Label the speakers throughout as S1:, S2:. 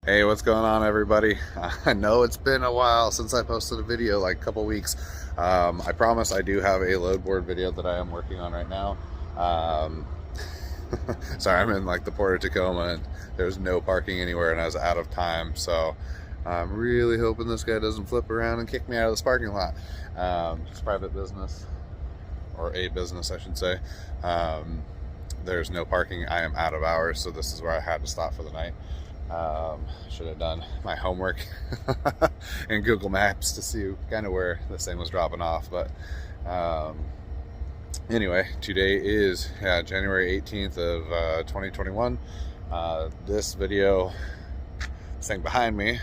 S1: Hey, what's going on, everybody? I know it's been a while since I posted a video, like a couple weeks. I promise I do have a load board video that I am working on right now. Um, Sorry, I'm in like the Port of Tacoma and there's no parking anywhere and I was out of time. So I'm really hoping this guy doesn't flip around and kick me out of this parking lot. It's private business, or a business, I should say. There's no parking. I am out of hours, so this is where I had to stop for the night. Should have done my homework in Google Maps to see kind of where this thing was dropping off. But anyway, today is January 18th of 2021. This video, this thing behind me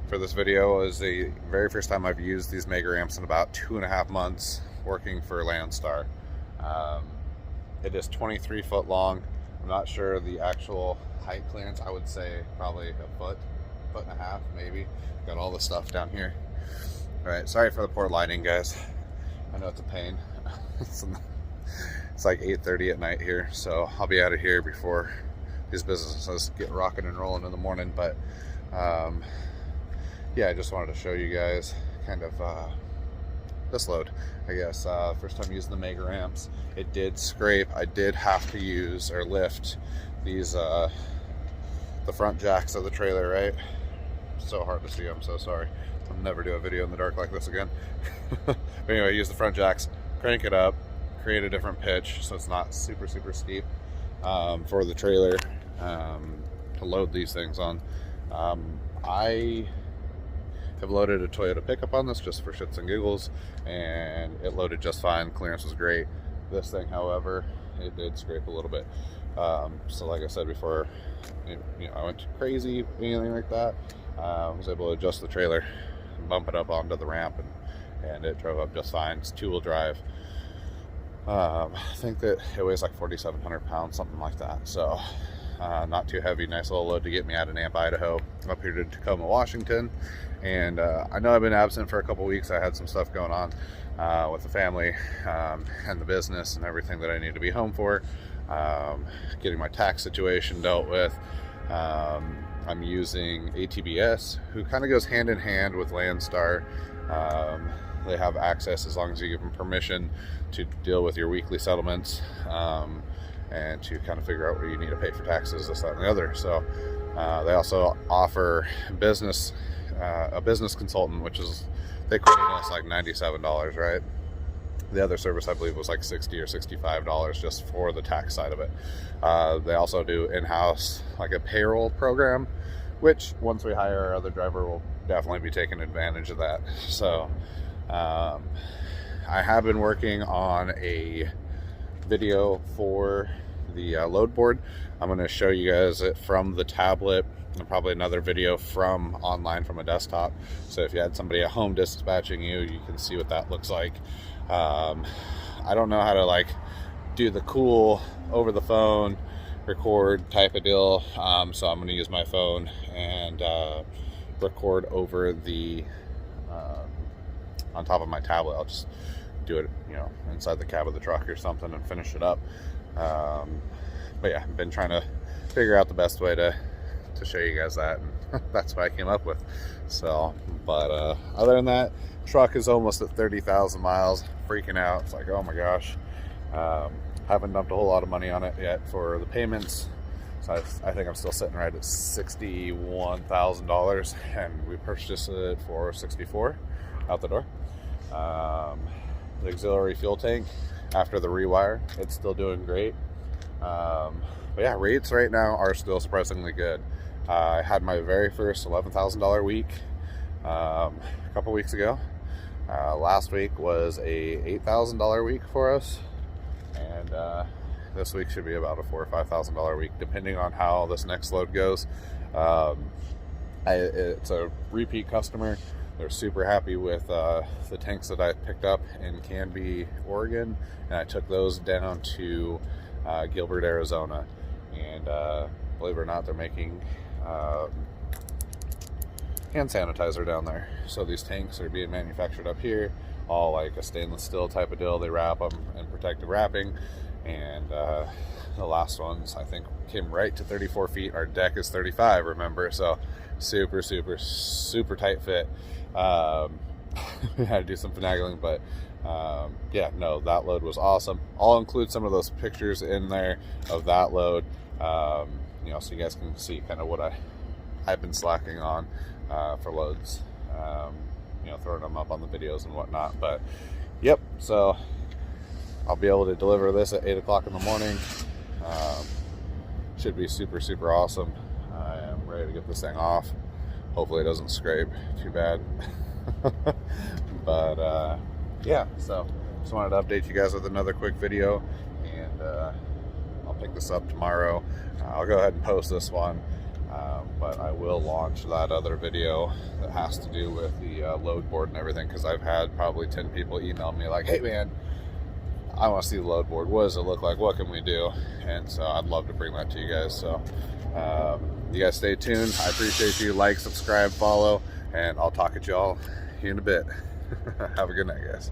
S1: for this video is the very first time I've used these Mega Ramps in about 2.5 months working for Landstar. It is 23 foot long. I'm not sure the actual height clearance. I would say probably a foot and a half, maybe. Got all the stuff down here. All right, sorry for the poor lighting, guys. I know it's a pain. It's like 8:30 at night here, so I'll be out of here before these businesses get rocking and rolling in the morning. But yeah, I just wanted to show you guys kind of this load, I guess. First time using the Mega Ramps. It did scrape. I did have to use or lift these the front jacks of the trailer, right? So hard to see, I'm so sorry. I'll never do a video in the dark like this again. But anyway, use the front jacks, crank it up, create a different pitch so it's not super steep for the trailer to load these things on. I have loaded a Toyota pickup on this just for shits and giggles, and it loaded just fine. Clearance was great. This thing, however, it did scrape a little bit. So like I said before, I went crazy, anything like that. I was able to adjust the trailer, bump it up onto the ramp, and it drove up just fine. It's 2-wheel drive. I think that it weighs like 4,700 pounds, something like that. So not too heavy. Nice little load to get me out of Nampa, Idaho, up here to Tacoma, Washington. And I know I've been absent for a couple weeks. I had some stuff going on with the family and the business and everything that I need to be home for. Getting my tax situation dealt with. I'm using ATBS, who kind of goes hand in hand with Landstar. They have access as long as you give them permission to deal with your weekly settlements and to kind of figure out where you need to pay for taxes, this, that, and the other. So they also offer a business consultant, which is, they quoted us like $97, right? The other service, I believe, was like $60 or $65 just for the tax side of it. They also do in-house like a payroll program, which once we hire our other driver, we'll definitely be taking advantage of that. So I have been working on a video for the load board. I'm going to show you guys it from the tablet, and probably another video from online from a desktop. So if you had somebody at home dispatching you, you can see what that looks like. I don't know how to like do the cool over the phone record type of deal, so I'm going to use my phone and record over the on top of my tablet. I'll just do it, inside the cab of the truck or something and finish it up. But yeah, I've been trying to figure out the best way to show you guys that, and that's what I came up with. So, but other than that, truck is almost at 30,000 miles. Freaking out. It's like, oh my gosh. Haven't dumped a whole lot of money on it yet for the payments. So I think I'm still sitting right at $61,000, and we purchased it for $64,000 out the door. The auxiliary fuel tank, after the rewire, it's still doing great. But yeah, rates right now are still surprisingly good. I had my very first $11,000 week a couple weeks ago. Last week was a $8,000 week for us, and this week should be about a $4,000 or $5,000 week, depending on how this next load goes. It's a repeat customer. They're super happy with the tanks that I picked up in Canby, Oregon, and I took those down to Gilbert, Arizona, and believe it or not, they're making hand sanitizer down there. So these tanks are being manufactured up here, all like a stainless steel type of deal. They wrap them in protective wrapping, and The last ones I think came right to 34 feet. Our deck is 35, remember? So super, super, super tight fit. We had to do some finagling, but yeah, no, that load was awesome. I'll include some of those pictures in there of that load, you know, so you guys can see kind of what I've been slacking on for loads, you know, throwing them up on the videos and whatnot. But yep, so I'll be able to deliver this at 8 o'clock in the morning. Should be super, super awesome. I am ready to get this thing off. Hopefully it doesn't scrape too bad. But yeah, so just wanted to update you guys with another quick video, and I'll pick this up tomorrow. I'll go ahead and post this one, but I will launch that other video that has to do with the load board and everything, because I've had probably 10 people email me like, hey man, I want to see the load board. What does it look like? What can we do? And so I'd love to bring that to you guys. So you guys stay tuned. I appreciate you. Like, subscribe, follow, and I'll talk at y'all in a bit. Have a good night, guys.